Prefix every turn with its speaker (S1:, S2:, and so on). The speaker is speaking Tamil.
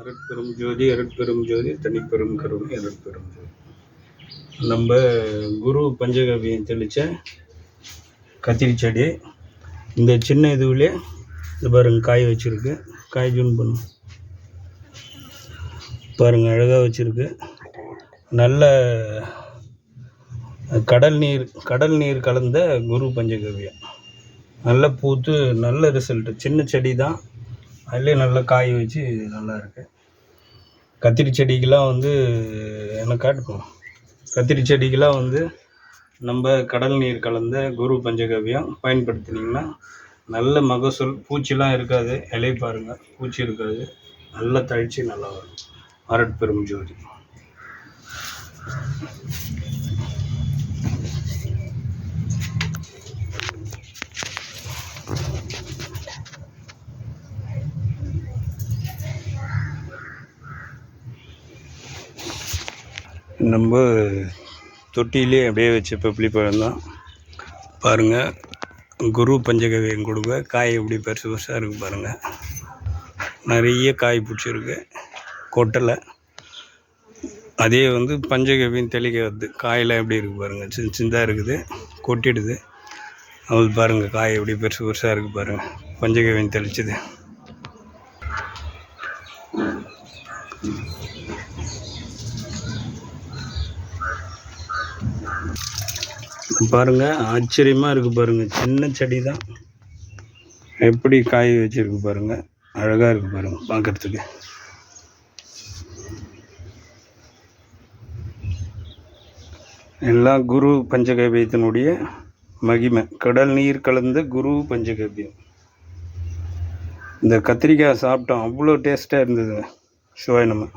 S1: அருட்பெரும் ஜோதி அருட்பெரும் ஜோதி தனிப்பெரும் கருணை அருட்பெரும் ஜோதி. நம்ம குரு பஞ்சகவியம் தெளித்த கத்திரி செடி இந்த சின்ன இதுவிலே இது பாருங்கள், காய் வச்சுருக்கு. காய் ஜூன் பண்ணும் பாருங்கள், அழகாக வச்சுருக்கு. நல்ல கடல் நீர் கலந்த குரு பஞ்சகவியம் நல்ல பூத்து நல்ல ரிசல்ட்டு. சின்ன செடி தான், அதுலேயே நல்லா காய் வச்சு நல்லா இருக்குது. கத்திரி செடிக்கெலாம் எனக்கு காட்டுக்கும். கத்திரி செடிக்கெலாம் நம்ம கடல் நீர் கலந்த குரு பஞ்சகவியம் பயன்படுத்தினீங்கன்னா நல்ல மகசூல். பூச்சிலாம் இருக்காது, இலை பாருங்கள், பூச்சி இருக்காது, நல்ல தழிச்சு நல்லா வரும். அருட்பெரும் ஜோதி. நம்ம தொட்டியிலே அப்படியே வச்சு பப்ளி பழம் தான் பாருங்கள். குரு பஞ்சகவியம் கொடுங்க, காய் எப்படி பெருசு பெருசாக இருக்குது பாருங்கள். நிறைய காய் பிடிச்சிருக்கு, கொட்டலை. அதே பஞ்சகவியம் தெளிக்க வருது. காயெல்லாம் எப்படி இருக்குது பாருங்கள், சின்ன சின்னதாக இருக்குது, கொட்டிடுது. அது பாருங்கள், காய் எப்படி பெருசு பெருசாக இருக்குது பாருங்கள், பஞ்சகவியம் தெளிச்சது. பாருங்கள், ஆச்சரியமாக இருக்குது பாருங்கள். சின்ன செடி தான், எப்படி காய் வச்சுருக்கு பாருங்கள், அழகாக இருக்குது பாருங்கள் பார்க்குறதுக்கு. எல்லாம் குரு பஞ்சகவியத்தினுடைய மகிமை. கடல் நீர் கலந்த குரு பஞ்சகவியம். இந்த கத்திரிக்காய் சாப்பிட்டோம், அவ்வளோ டேஸ்ட்டாக இருந்தது. சிவாய நம.